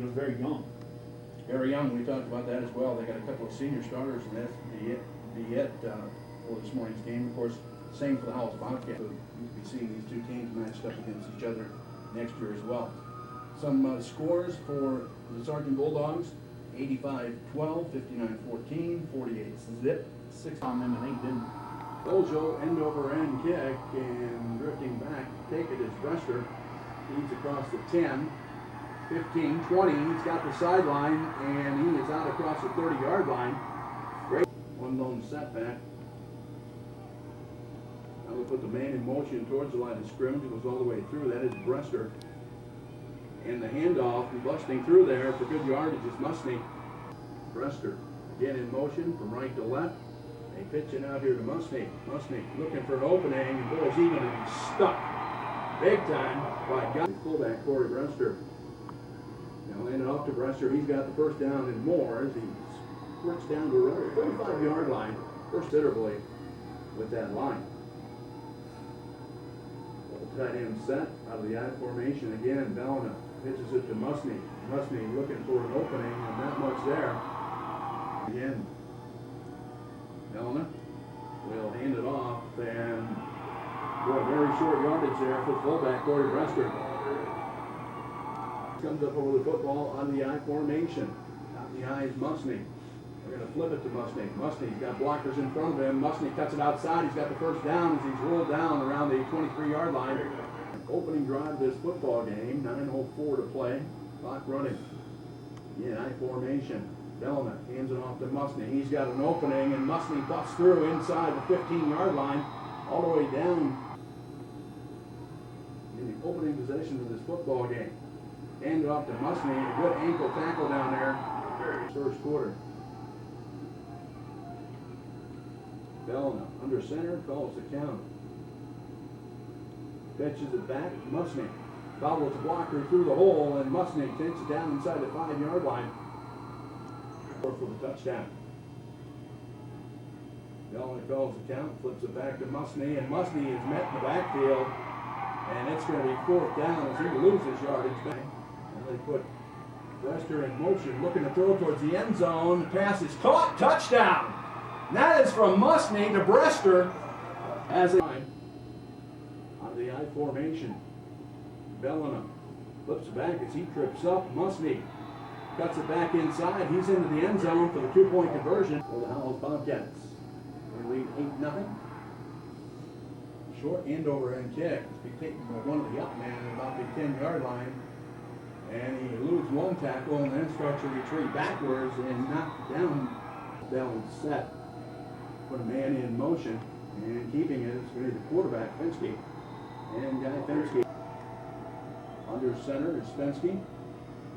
very young. Very young, we talked about that as well. They got a couple of senior starters, and that's Viet for this morning's game. Of course, same for the Howells-Bobcats. So you'll be seeing these two teams matched up against each other next year as well. Some scores for the Sargent Bulldogs: 85-12, 59-14, 48-zip, 6 On them, and they didn't. Bojo end over end kick, and drifting back, take it is Brester. He's across the 10, 15, 20. He's got the sideline, and he is out across the 30-yard line. Great. One lone setback. Now we put the man in motion towards the line of scrimmage. It goes all the way through. That is Brester. And the handoff, busting through there for good yardage is Musney. Brester again in motion from right to left. They pitch it out here to Musney. Musney looking for an opening, and boy, is he going to be stuck big time by fullback Corey Brester. Now handed off to Brester. He's got the first down and more as he squirts down to the 35-yard line considerably with that line. Tight end set out of the I formation again. Bellina pitches it to Musney. Musney looking for an opening, and not much there. Again, Bellina will hand it off, and boy, very short yardage there for fullback Corey Brester. Comes up over the football on the I formation. Out the I is Musney. They're going to flip it to Musney. Musney's got blockers in front of him. Musney cuts it outside. He's got the first down as he's rolled down around the 23-yard line. Opening drive of this football game. 9:04 to play. Clock running. Yeah, I formation. Bellina hands it off to Musney. He's got an opening, and Musney busts through inside the 15-yard line, all the way down in the opening possession of this football game. Hand it off to Musney. A good ankle tackle down there. First quarter. Bellina under center, calls the count. Pitches it back, Musney follows the blocker through the hole, and Musney takes it down inside the 5-yard line for the touchdown. Bellina calls the count, flips it back to Musney, and Musney is met in the backfield, and it's going to be 4th down as he loses yardage back. And they put Brester in motion, looking to throw towards the end zone. The pass is caught, touchdown! And that is from Musney to Brester as a out of the I formation. Bellina flips it back as he trips up. Musney cuts it back inside. He's into the end zone for the 2-point conversion for the Howells-Bobcats. They lead 8-0. Short end over end kick. He's taken one of the up man at about the 10-yard line. And he eludes one tackle and then starts to retreat backwards and knocked down. Down set. Put a man in motion, and keeping it is going to be the quarterback, Fensky. And Guy Fensky. Under center is Fensky.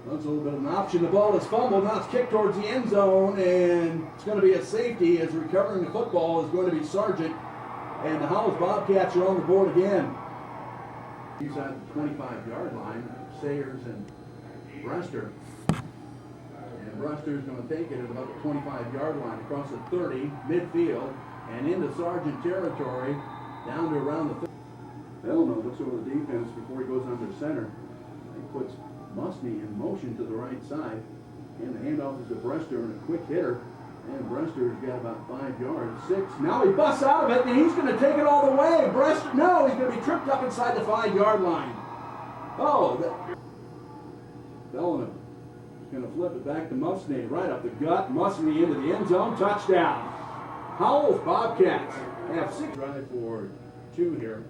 Runs a little bit of an option. The ball is fumbled. Now it's kicked towards the end zone, and it's going to be a safety as recovering the football is going to be Sargent. And the Howells-Bobcats are on the board again. He's at the 25-yard line. Sayers and Brester. Brester's going to take it at about the 25-yard line across the 30, midfield, and into Sargent territory, down to around the 30. Bellina looks over the defense before he goes under center. He puts Musney in motion to the right side, and the handoff is to Brester and a quick hitter. And Brester's got about 5 yards, 6. Now he busts out of it, and he's going to take it all the way. Brester, no, he's going to be tripped up inside the 5-yard line. Oh, Bellina going to flip it back to Musney, right up the gut. Musney into the end zone, touchdown. Howells-Bobcats have 6. Drive for 2 here.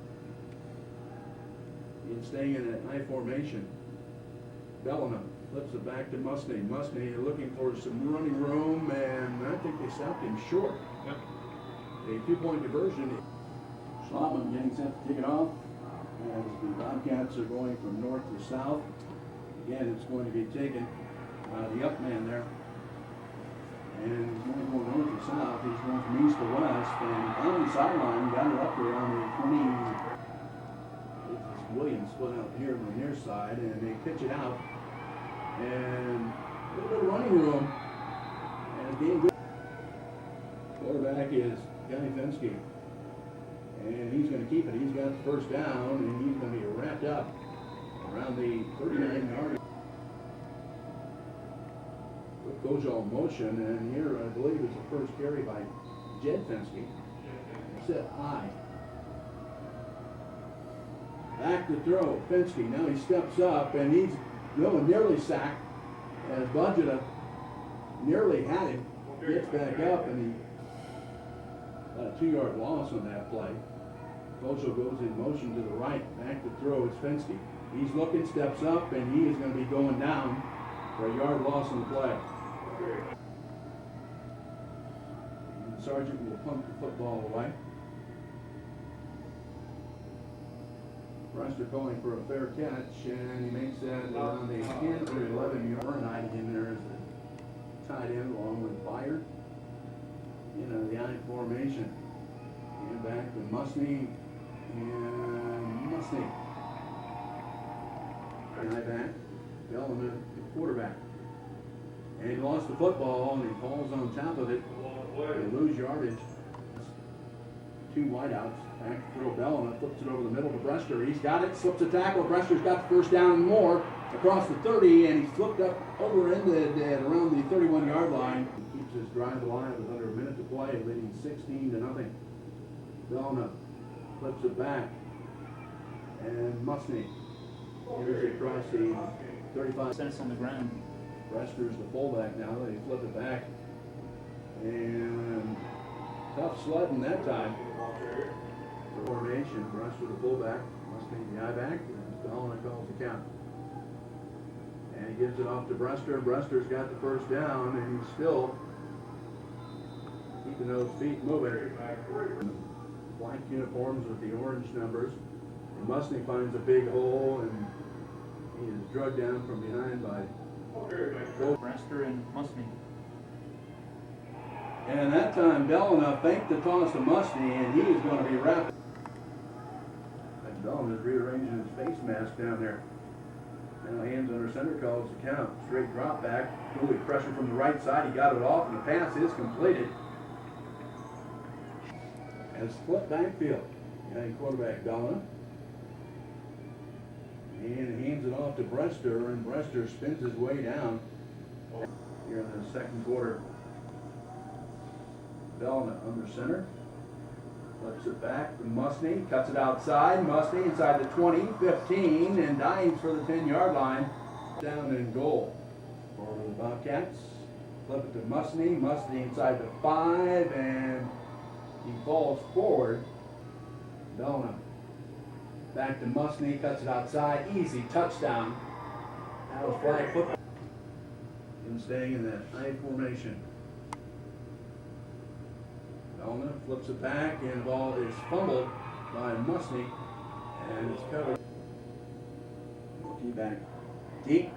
He's staying in an I formation. Bellina flips it back to Musney. Musney looking for some running room, and I think they stopped him short. Yep. A 2-point conversion. Schlotman getting set to kick it off as the Bobcats are going from north to south. Again, it's going to be taken the up man there. And he's going to go north to south. He's going from east to west. And on the sideline, got it up there on the 20. It's Williams split out here on the near side, and they pitch it out. And a little bit of running room. And being good. Quarterback is Guy Fensky. And he's going to keep it. He's got the first down, and he's going to be wrapped up around the 39-yard. Kojal in motion, and here I believe it's the first carry by Jed Fenske. Set high. Back to throw. Fenske, now he steps up, and he's nearly sacked as Budgeta nearly had him. Gets back up, and he got a 2-yard loss on that play. Kojal goes in motion to the right. Back to throw. It's Fenske. He's looking, steps up, and he is going to be going down for a yard loss on the play. And Sargent will punt the football away. Brewster calling for a fair catch, and he makes that around the 10 or 11 yard line. In there is the tight end along with Byard. The I formation. And back to Musney. And Musney. And I back. Bellman, the quarterback. And he lost the football, and he falls on top of it. They lose yardage. 2 wideouts. Back to throw Bellman, flips it over the middle to Brewster. He's got it, slips a tackle. Brester's got the first down and more across the 30, and he's flipped up over ended at around the 31-yard line. He keeps his drive alive with under a minute to play, leading 16-0. Bellman flips it back, and Musney. Here's across the 35 cents on the ground. Brester's the fullback now. They flip it back. And tough sledding that time. Formation. Brester the fullback. Musney the I-back. Bellman calls the count. And he gives it off to Brewster. Brester's got the first down, and he's still keeping those feet moving. Black uniforms with the orange numbers. And Musney finds a big hole, and he is drugged down from behind by Brewster and Musney. And that time, Bellman faked the toss to Musney, and he is going to be wrapped. And Bellman is rearranging his face mask down there. Now hands under center, calls the count. Straight drop back. Goalie pressure from the right side. He got it off, and the pass is completed. And split backfield. Young quarterback Bellman. And hands it off to Brewster, and Brewster spins his way down here in the second quarter. Bellman under center. Flips it back to Musney. Cuts it outside. Musney inside the 20, 15, and dives for the 10-yard line. Down and goal for the Bobcats. Flip it to Musney. Musney inside the 5, and he falls forward. Bellman back to Musney. Cuts it outside. Easy touchdown. That was flag football. And staying in that I formation. Bellman flips it back, and the ball is fumbled by Musney, and it's covered. Rookie back deep.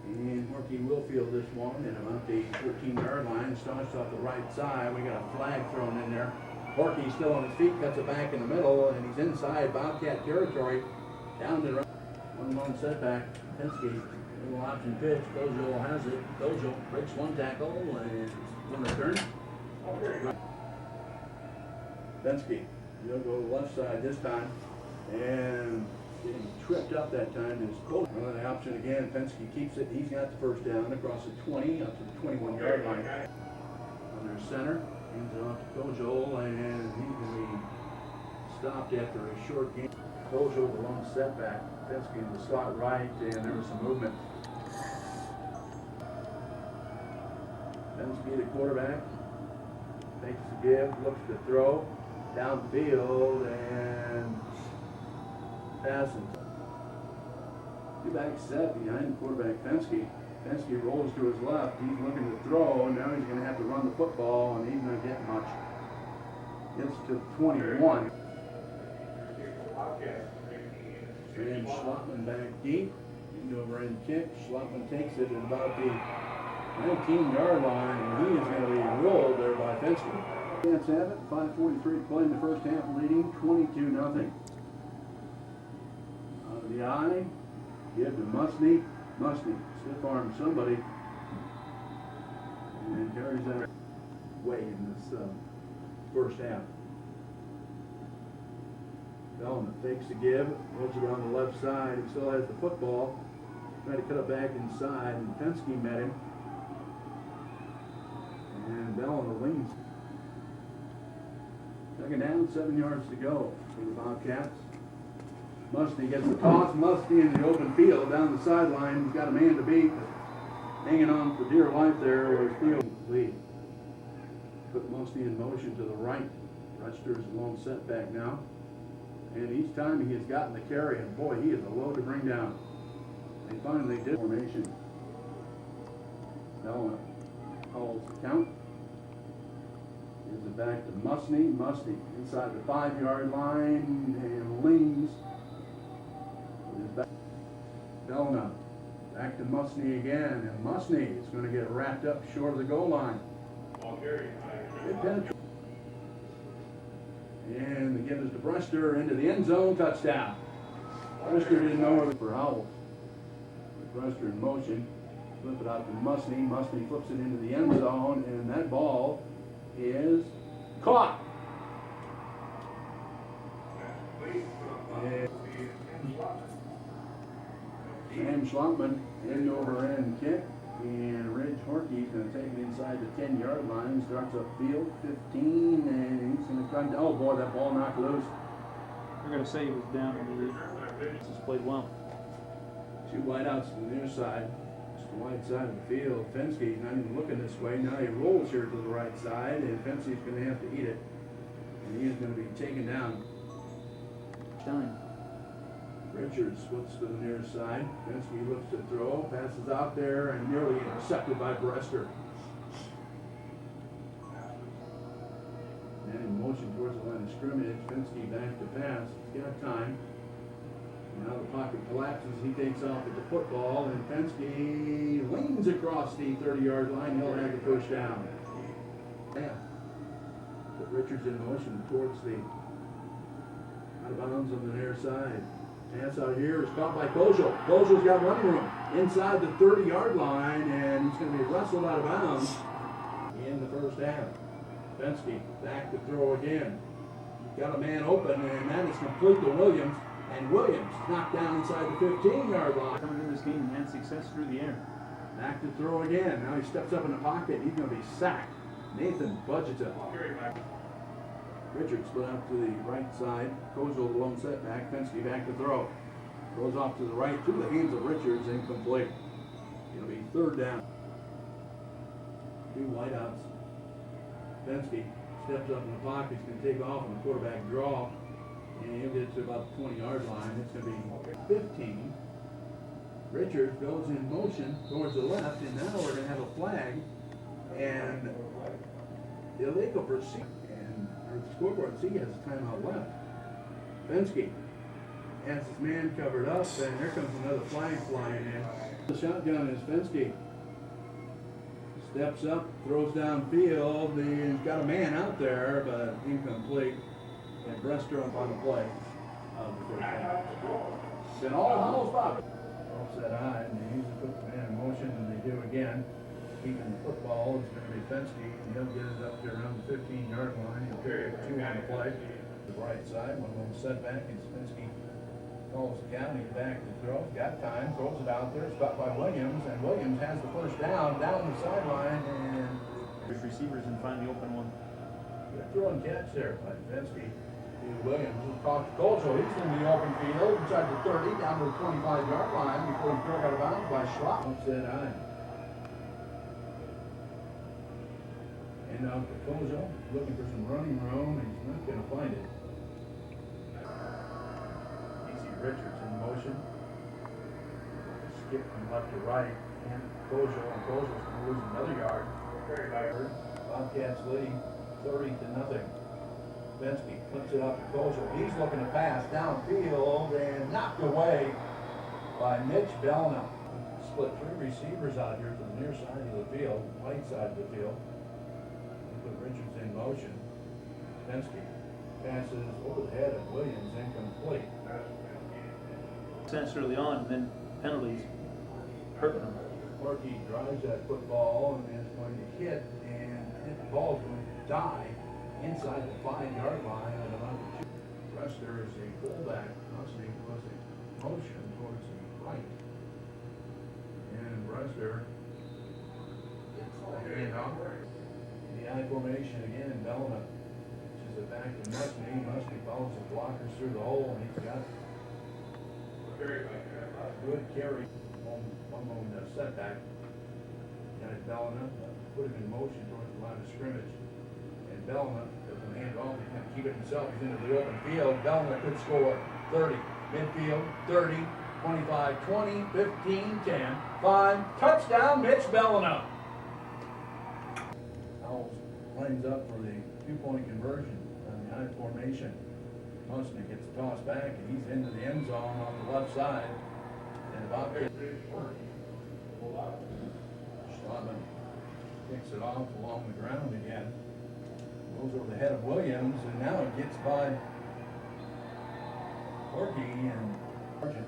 And Marky will field this one at about the 14-yard line. Starts off the right side. We got a flag thrown in there. Porky's still on his feet, cuts it back in the middle, and he's inside Bobcat territory. Down to the right. 1-1 setback. Penske, little option pitch. Kojal has it. Kojal breaks one tackle, and on the turn. Penske, he'll go to the left side this time, and getting tripped up that time is Kojal. Another option again. Penske keeps it. He's got the first down across the 20 up to the 21-yard line. Under center. Hands it off to Kojal, and he can be stopped after a short game. Kojal the long setback. Penske in the slot right, and there was some movement. Penske the quarterback. Takes the give, looks to throw. Downfield, and passes. Two back set behind quarterback Penske. Penske rolls to his left. He's looking to throw, and now he's going to have to run the football, and he's not getting much. Gets to 21. And Schlottman back deep. Into a right kick. Schlottman takes it at about the 19-yard line, and he is going to be rolled there by Penske. Cats have it. 5:43 to play in the first half, leading 22-0. Out of the eye. Give to Musney. Musney stiff arm somebody, and then carries that way in this first half. Bellman fakes the give, rolls it on the left side. He still has the football. Tried to cut it back inside, and Penske met him. And Bell on the wings. Second down, 7 yards to go for the Bobcats. Musty gets the toss. Musty in the open field down the sideline. He's got a man to beat. Hanging on for dear life there was field lead. Put Musty in motion to the right. Register is a lone setback now. And each time he has gotten the carry, and boy, he is a load to bring down. They finally did formation. Now, calls count. Gives it back to Musney. Musney inside the 5-yard line and leans. Belna back to Musney again, and Musney is going to get wrapped up short of the goal line. Good penetration. And again is to Brewster into the end zone, touchdown. Brewster didn't know where for Howells. Brewster in motion, flip it out to Musney. Musney flips it into the end zone, and that ball is caught. And Sam Schlottman, end over end kick, and Ridge Horkey's going to take it inside the 10-yard line. Starts up field, 15, and he's going to come. Oh boy, that ball knocked loose. They're going to say he was down in the He's played well. Two wideouts to the near side, just the wide side of the field. Fenske's not even looking this way. Now he rolls here to the right side, and Fenske's going to have to eat it. And he is going to be taken down. Time. Richards splits to the near side. Fenske looks to throw, passes out there, and nearly intercepted by Brewster. And in motion towards the line of scrimmage, Fenske back to pass. He's got time. Now the pocket collapses. He takes off at the football, and Fenske leans across the 30-yard line. He'll have the push down. Yeah. Put Richards in motion towards the out of bounds on the near side. Pass out here is caught by Kozel. Kozel's got running room inside the 30-yard line, and he's going to be wrestled out of bounds in the first half. Fenske back to throw again. Got a man open, and that is complete to Williams. And Williams knocked down inside the 15-yard line. Coming in this game and had success through the air. Back to throw again. Now he steps up in the pocket. He's going to be sacked. Nathan budgets it. Richards split out to the right side. Kozel the lone setback. Fenske back to throw. Goes off to the right through the hands of Richards. Incomplete. It'll be third down. Two wideouts. Fenske steps up in the pocket. He's going to take off on the quarterback draw. And he'll get to about the 20-yard line. It's going to be 15. Richards goes in motion towards the left, and now we're going to have a flag. And illegal procedure. The scoreboard, see, he has a timeout left. Fenske has his man covered up, and there comes another flag flying in. The shotgun is Fenske. Steps up, throws downfield. He's got a man out there, but incomplete. And Brewster up on the play of the first half. Then all Howells-Dodge. Offset high, and they usually put the man in motion, and they do again. Keeping the football is going to be Fenske, and he'll get it up to around the 15-yard line. He'll carry it 2 on the play. The right side, one little setback, and Fenske calls the count. He's back to throw. Got time, throws it out there. It's got by Williams, and Williams has the first down the sideline, and There's receivers and find the open one. good throw and catch there by Fenske. Williams will talk to Kozel. He's in the open field, inside the 30, down to the 25-yard line before he's thrown out of bounds by Schlott. Offset high. And now to Kozel, looking for some running room, and he's not going to find it. Easy Richards in motion. Skip from left to right, and Kozel, Kozel's going to lose another yard. Bobcats leading 30-0. Fenske flips it up to Kozel. He's looking to pass downfield and knocked away by Mitch Belna. Split 3 receivers out here to the near side of the field, right side of the field. Put Richards in motion. Fenske passes over the head of Williams, incomplete. Sense early on, and then penalties hurting them. Horkey drives that football and is going to hit, and the ball's going to die inside the 5-yard line at about 2. Brewster is a fullback. Musney was in motion towards the right. Brester. And the I formation again in Belma. Which is it back to Musney. Musney follows the blockers through the hole, and he's got a good carry. One moment setback. Got it Belma. Put him in motion towards the line of scrimmage. And Belma doesn't hand off. He's going to keep it himself. He's into the open field. Belma could score 30. Midfield, 30, 25, 20, 15, 10, 5. Touchdown, Mitch Bellingham. Howells lines up for the two-point conversion on the I formation. Musney gets the toss back, and he's into the end zone on the left side. And about Schlotman picks it off along the ground again. Goes over the head of Williams, and now it gets by Corky and Sargent.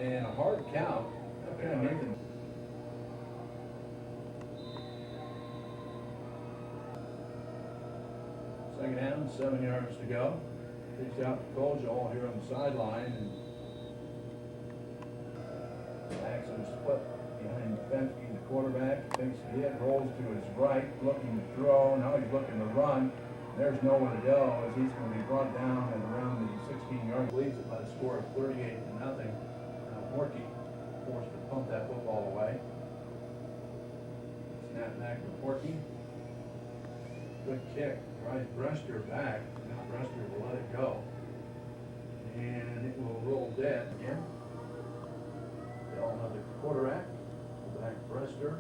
And a hard count. Kind of Nathan. Second down, 7 yards to go. Takes out to Kojal here on the sideline. And Jackson split behind Fensky, the quarterback. Takes the hit, rolls to his right, looking to throw. Now he's looking to run. There's nowhere to go as he's going to be brought down at around the 16-yard. Leads it by the score of 38-0. Morky forced to pump that football away. Snap back to Porky. Good kick. Drives Brester back. Now Brester will let it go. And it will roll dead again. They'll another quarterback. Back Brester.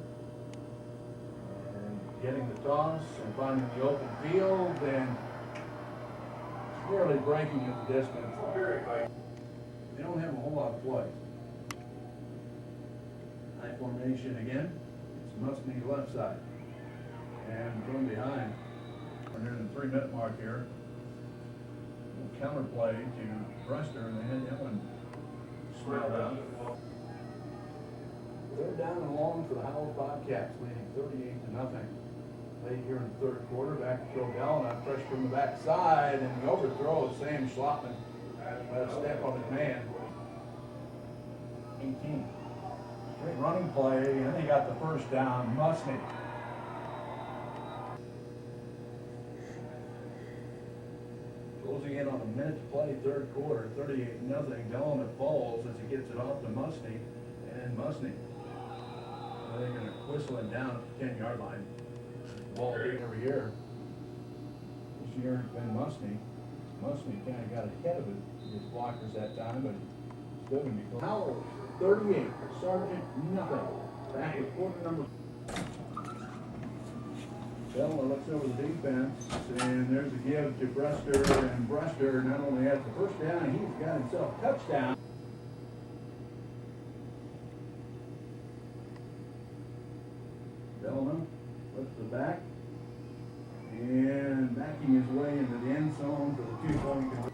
And getting the toss and finding the open field and nearly breaking at the distance. They don't have a whole lot of play. I formation again. It's Musney left side. And from behind. We're near the 3-minute mark here. Counter play to Brester, and they had that one smelled out. They're down and long for the Howells Bobcats, leading 38-0. Late here in the third quarter, back to Joe Gallinat, fresh from the backside, and the overthrow of Sam Schlotman. Let a step on his man. 18. Great running play, and they got the first down. Musney. Closing in on a minute to play, third quarter, 38-0. Gallinat falls as he gets it off to Musney, and Musney. They're going to whistle him down at the 10-yard line. Ball game every year. This year it's been Musney. Musney kind of got ahead of his blockers that time, but still going to be close. Howells, 38. Sargent, nothing. Back with quarter number. Bella looks over the defense, and there's a give to Brester, and Brester not only has the first down, he's got himself a touchdown. Bellman flips the back, and backing his way into the end zone for the 2-point conversion.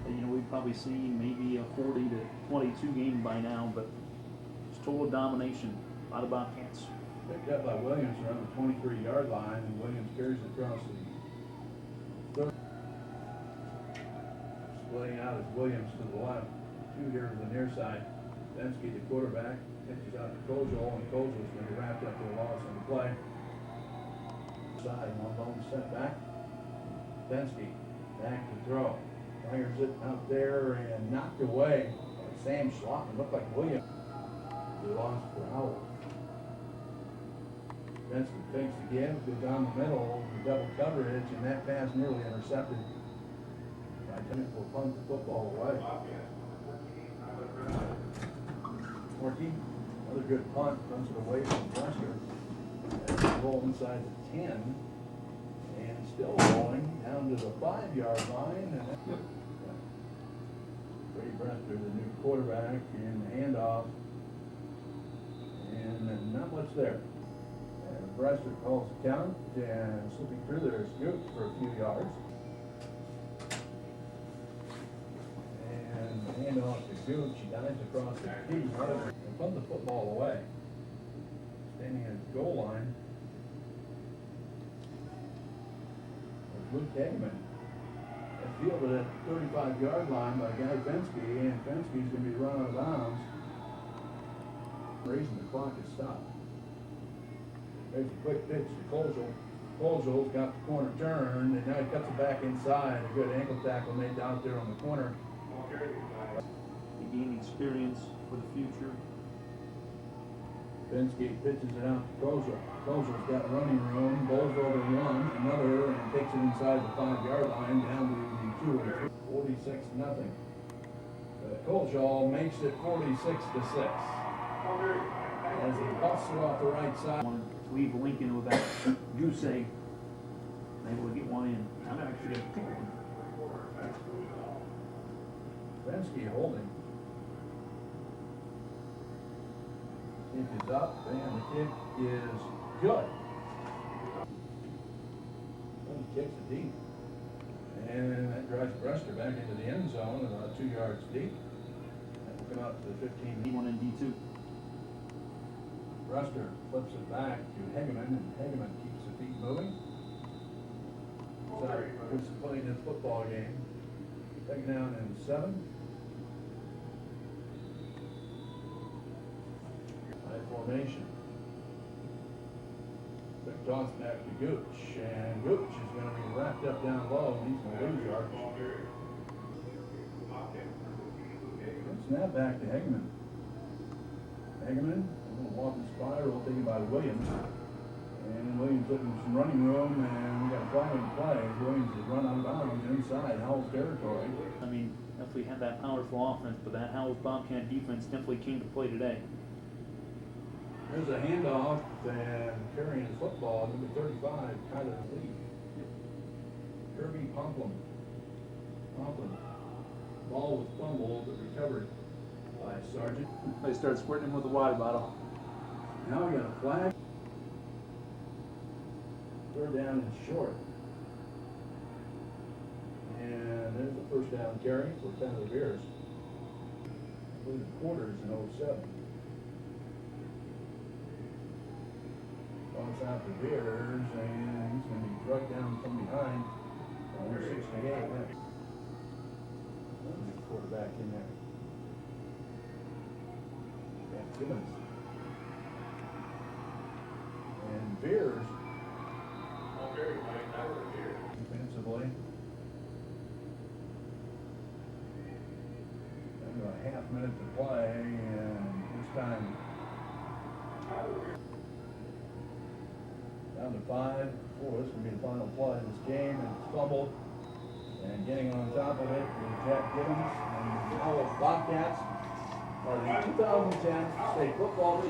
You know, we've probably seen maybe a 40-22 game by now, but it's total domination. A lot of Bobcats. Picked up by Williams around the 23-yard line, and Williams carries it across the third. Splitting out is Williams to the left. 2 here to the near side. Fensky, the quarterback, pitches out to Kojal, and Kojal's going to be wrapped up for a loss on the play. Side, one lone set back. Fensky, back to throw. Fires it out there and knocked away. Sam Schlotman looked like Williams. The loss for Howells. Fensky fakes the give, goes down the middle, the double coverage, and that pass nearly intercepted. By Tennant will punt the football away. Morky, another good punt, punts it away from Brester. And roll inside the 10, and still rolling down to the 5-yard line. And Brady Brester, the new quarterback, and the handoff, and not much there. And Brester calls the count, and slipping through there is Gooch for a few yards. And the handoff to Gooch, he dives across the key, and punt the football away. Standing at the goal line, Luke Eggman. Fielded at the 35-yard line by Guy Fensky, and Fensky's going to be run out of bounds Raising the clock is stopped. There's a quick pitch to Kozel. Kozel's got the corner turned, and now he cuts it back inside. A good ankle tackle made out there on the corner. He gained experience for the future. Penske pitches it out to Kozel. Kozel's got running room, bowls over one, another, and takes it inside the 5-yard line down to the 2. 46-0. Kozel makes it 46-6. As he busts it off the right side. Wanted to leave Lincoln with that goose egg. Able to get one in. I'm actually going to pick one. Penske holding. Kick is up, and the kick is good. He kicks it deep. And that drives Brester back into the end zone about 2 yards deep. That will come out to the 15. D1 and D2. Brester flips it back to Hegeman, and Hegeman keeps the feet moving. So, who's playing this football game? Second down and 7. High formation. Quick toss back to Gooch, and Gooch is going to be wrapped up down low, and he's going to lose yards. Snap back to Hegeman. Hegeman, a little walking spiral taken by Williams. And Williams looking for some running room, and we got a flag on the play. Williams has run out of bounds inside Howells territory. I mean, definitely had that powerful offense, but that Howells Bobcat defense definitely came to play today. There's a handoff, and carrying his football, number 35, Kyler Lee. Kirby Pomplin. Ball was fumbled, but recovered by Sargent. They started squirting him with a water bottle. Now we got a flag. Third down and short. And there's the first down carry for Tyler Beers. Included quarters in 07. Toss out to Beers, and he's going to be struck down from behind. 68. Quarterback in there. That's Simmons. And Beers. Defensively. Under a half minute to play, and this time down to 5. This will be the final play of this game, and it's fumbled. And getting on top of it is Jack Gibbons, and the Howells Bobcats are the 2010 state football league.